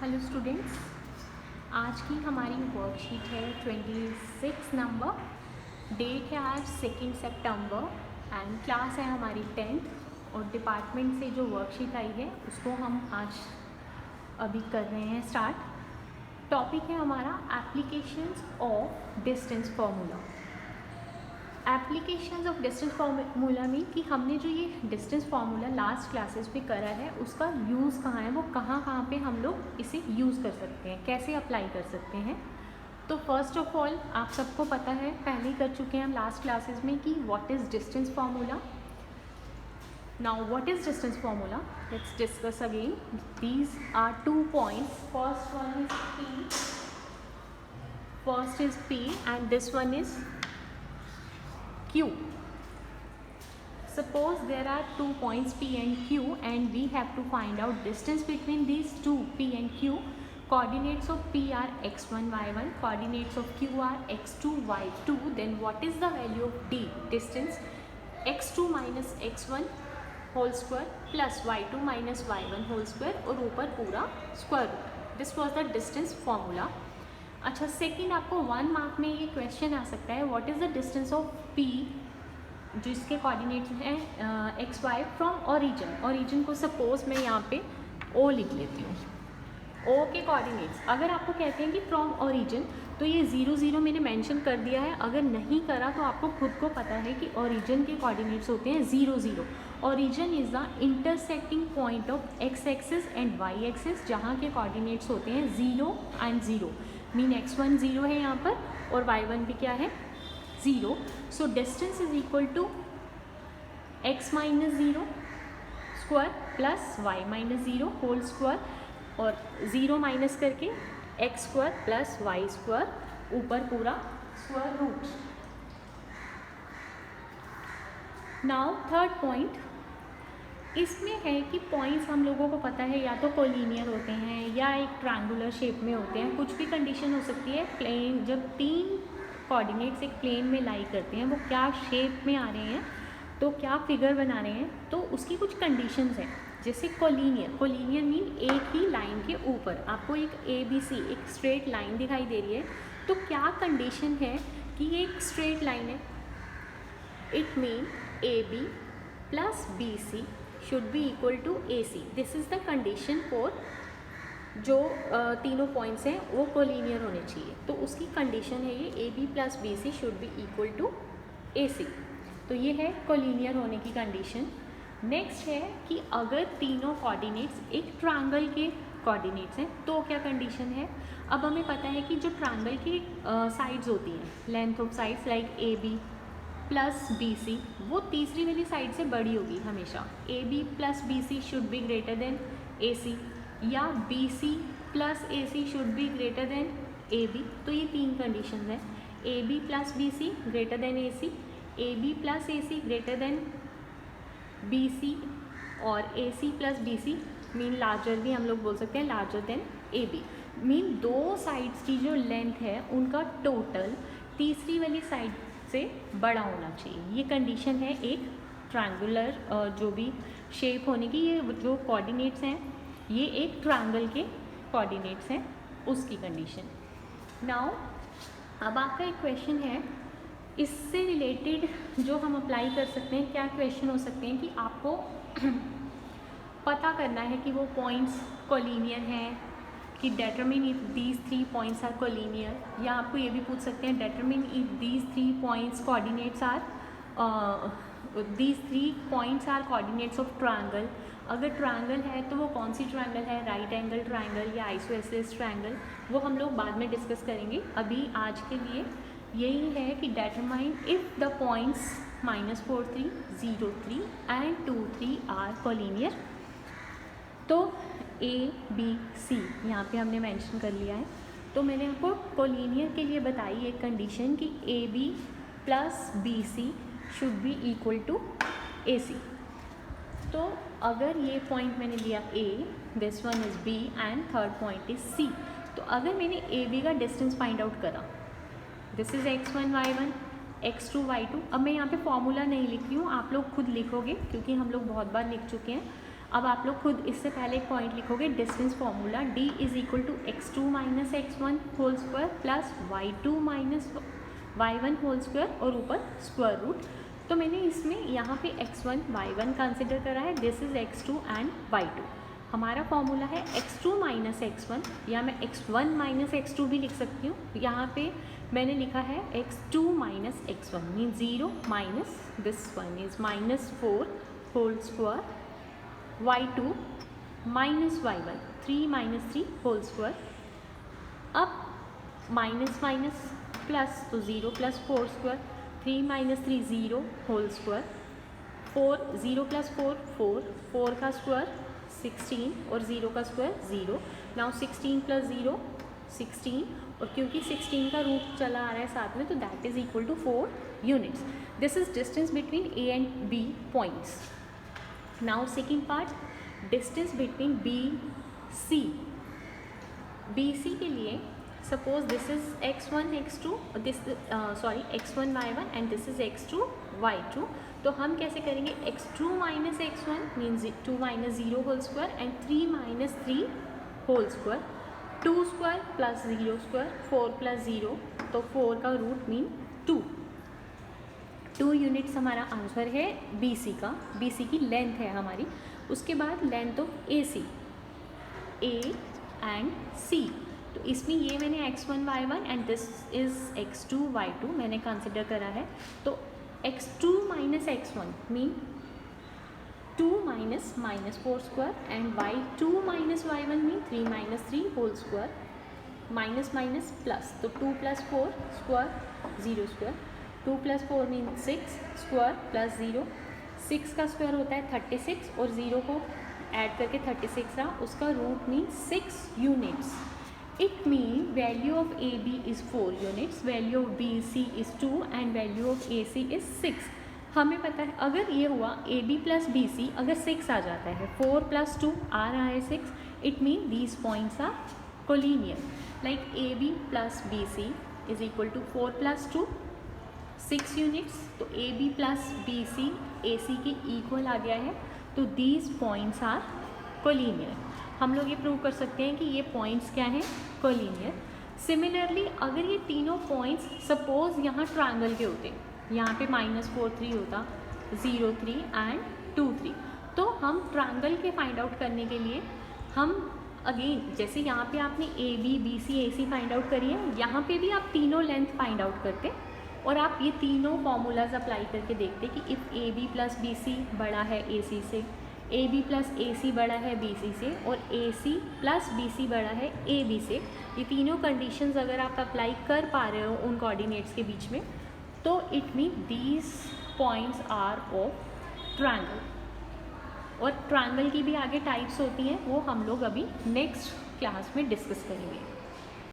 Hello students, आज की हमारी वर्कशीट है 26 नंबर। डेट है आज 2 सितंबर एंड क्लास है हमारी 10th और डिपार्टमेंट से जो वर्कशीट आई है उसको हम आज अभी कर रहे हैं स्टार्ट। टॉपिक है हमारा applications of distance formula. Applications of distance formula में कि हमने जो ये डिस्टेंस फार्मूला लास्ट क्लासेस पे करा है उसका यूज़ कहाँ है, वो कहाँ पे हम लोग इसे यूज़ कर सकते हैं, कैसे अप्लाई कर सकते हैं। तो फर्स्ट ऑफ ऑल आप सबको पता है, पहले ही कर चुके हैं हम लास्ट क्लासेस में कि what is distance formula. Now what is distance formula, let's discuss again. These are 2 points, first one is P and this one is Q. Suppose there are 2 points P and Q and we have to find out distance between these two P and Q. Coordinates of P are x1, y1, coordinates of Q are x2, y2. Then what is the value of D? Distance x2 minus x1 whole square plus y2 minus y1 whole square और ऊपर पूरा square root. This was the distance formula. अच्छा, second आपको 1 mark में ये question आ सकता है, what is the distance of P जिसके कोऑर्डिनेट्स हैं X Y from origin. Origin को सपोज मैं यहाँ पे O लिख लेती हूँ। O के कोऑर्डिनेट्स अगर आपको कहते हैं कि फ्रॉम ओरिजिन, तो ये 0 0 मैंने मेंशन कर दिया है। अगर नहीं करा तो आपको खुद को पता है कि ओरिजिन के कोऑर्डिनेट्स होते हैं 0 0। Origin is the intersecting point of X axis and Y axis, जहाँ के कोऑर्डिनेट्स होते हैं 0 एंड 0। मीन x1 0 है यहाँ पर और y1 भी क्या है 0। So distance is equal to x minus 0 square plus y minus 0 whole square और 0 माइनस करके x square plus y square ऊपर पूरा square root. Now third point, इसमें है कि पॉइंट्स हम लोगों को पता है या तो कोलिनियर होते हैं या एक ट्रायंगुलर शेप में होते हैं, कुछ भी कंडीशन हो सकती है। प्लेन जब 3 कोऑर्डिनेट्स एक प्लेन में लाई करते हैं, वो क्या शेप में आ रहे हैं, तो क्या फिगर बना रहे हैं, तो उसकी कुछ कंडीशंस हैं। जैसे कोलिनियर मीन एक ही लाइन के ऊपर आपको एक ABC एक स्ट्रेट लाइन दिखाई दे रही है, तो क्या कंडीशन है कि ये एक स्ट्रेट लाइन है। It mean AB plus BC should be equal to AC. This is the condition for जो तीनों पॉइंट्स हैं वो कोलिनियर होने चाहिए, तो उसकी कंडीशन है ये AB plus BC should be equal to AC। तो ये है कोलिनियर होने की कंडीशन। नेक्स्ट है कि अगर तीनों कोऑर्डिनेट्स एक ट्रायंगल के कोऑर्डिनेट्स हैं तो क्या कंडीशन है। अब हमें पता है कि जो ट्रायंगल की साइड्स होती हैं, length of sides like AB plus BC, वो तीसरी वाली साइड से बड़ी होगी हमेशा। AB plus BC should be greater than AC या BC plus AC should be greater than AB। तो ये 3 कंडीशंस हैं, AB plus BC greater than AC, AB plus AC greater than BC और AC plus BC mean larger भी हम लोग बोल सकते हैं, लार्जर देन AB। मीन दो साइड्स की जो लेंथ है उनका टोटल तीसरी वाली साइड से बड़ा होना चाहिए। ये कंडीशन है एक ट्रायंगुलर जो भी शेप होने की। ये जो कोऑर्डिनेट्स हैं ये एक ट्रायंगल के कोऑर्डिनेट्स हैं, उसकी कंडीशन। नाउ अब आपका एक क्वेश्चन है, इससे रिलेटेड जो हम अप्लाई कर सकते हैं, क्या क्वेश्चन हो सकते हैं कि आपको पता करना है कि वो पॉइंट्स कोलिनियर हैं कि determine if these 3 points are collinear, या आपको ये भी पूछ सकते हैं determine if these 3 points coordinates are coordinates of triangle. अगर ट्रायंगल है तो वो कौन सी ट्रायंगल है, राइट एंगल ट्रायंगल या आइसोसेलेस ट्रायंगल, वो हम लोग बाद में डिस्कस करेंगे। अभी आज के लिए यही है कि determine if the points -4 3 0 3 and 2 3 are collinear. तो ABC यहाँ पे हमने मेंशन कर लिया है। तो मैंने आपको कोलिनियर के लिए बताई एक कंडीशन कि AB plus BC should be equal to AC। तो अगर ये पॉइंट मैंने लिया A, this one is B and third point is C, तो अगर मैंने AB का डिस्टेंस फाइंड आउट करा, this is x1 y1 x2 y2। अब मैं यहाँ पे फॉर्मूला नहीं लिख रही हूँ, आप लोग खुद लिखोगे क्योंकि हम लोग बहुत बार लिख चुके हैं। अब आप लोग खुद इससे पहले एक पॉइंट लिखोगे, distance formula d is equal to x2 minus x1 whole square plus y2 minus y1 whole square और ऊपर स्क्वायर रूट। तो मैंने इसमें यहाँ पे x1 y1 कंसिडर करा है, this is x2 and y2। हमारा फॉर्मूला है x2 माइनस x1, या मैं x1 माइनस x2 भी लिख सकती हूँ। यहाँ पे मैंने लिखा है x2 minus x1 mean 0 minus this one is minus 4 whole square, y2 minus y1 3 minus 3 whole square. अब माइनस माइनस प्लस तो 0 plus 4 square, 3 minus 3 0 whole square, 4 0 plus 4 4, 4 का स्क्वायर 16 और 0 का स्क्वायर 0। नाउ 16 प्लस 0 16, और क्योंकि 16 का रूट चला आ रहा है साथ में तो that is equal to 4 units. This is distance between A and B points. Now second part, distance between B C. B C के लिए suppose this is x1 x2, this sorry x1 y1 and this is x2 y2। तो हम कैसे करेंगे, x2 minus x1 means 2 minus 0 whole square and 3 minus 3 whole square, 2 square plus 0 square, 4 plus 0 तो 4 का root mean 2 units हमारा answer है BC का। BC की लेंथ है हमारी। उसके बाद length of AC, A and C। तो इसमें ये मैंने x1 y1 and this is x2 y2 मैंने कंसिडर करा है। तो x2 minus x1 mean 2 minus minus 4 square and y2 minus y1 mean 3 minus 3 whole square, minus minus plus तो 2 plus 4 square 0 square, 2 plus 4 mean 6 square plus 0, 6 का square होता है 36 और 0 को ऐड करके 36 रहा, उसका root mean 6 units. It means value of AB is 4 units, value of BC is 2 and value of AC is 6। हमें पता है अगर ये हुआ AB प्लस BC अगर 6 आ जाता है, 4 प्लस 2 आ रहा है 6, it mean these points are collinear. Like AB plus BC is equal to 4 plus 2 6 units. तो AB प्लस BC AC के इक्वल आ गया है, तो दीज पॉइंट्स आर कोलिनियर। हम लोग ये प्रूव कर सकते हैं कि ये पॉइंट्स क्या हैं, कोलिनियर। सिमिलरली अगर ये तीनों पॉइंट्स सपोज यहाँ ट्रायंगल के होते, यहाँ पे -4 3 होता, 0 3 एंड 2 3, तो हम ट्रायंगल के फाइंड आउट करने के लिए हम अगेन जैसे यहाँ पे आपने AB BC AC find out करी है, यहाँ पे भी आप तीनों लेंथ फाइंड आउट करते और आप ये तीनों फॉर्मूलाज अप्लाई करके देखते कि इफ़ AB प्लस BC बड़ा है AC से, AB प्लस AC बड़ा है BC से और AC प्लस BC बड़ा है AB से। ये तीनों कंडीशंस अगर आप अप्लाई कर पा रहे हो उन कोऑर्डिनेट्स के बीच में, तो it mean these points are of triangle. और ट्रायंगल की भी आगे टाइप्स होती हैं, वो हम लोग अभी नेक्स्ट क्लास में डिस्कस करेंगे।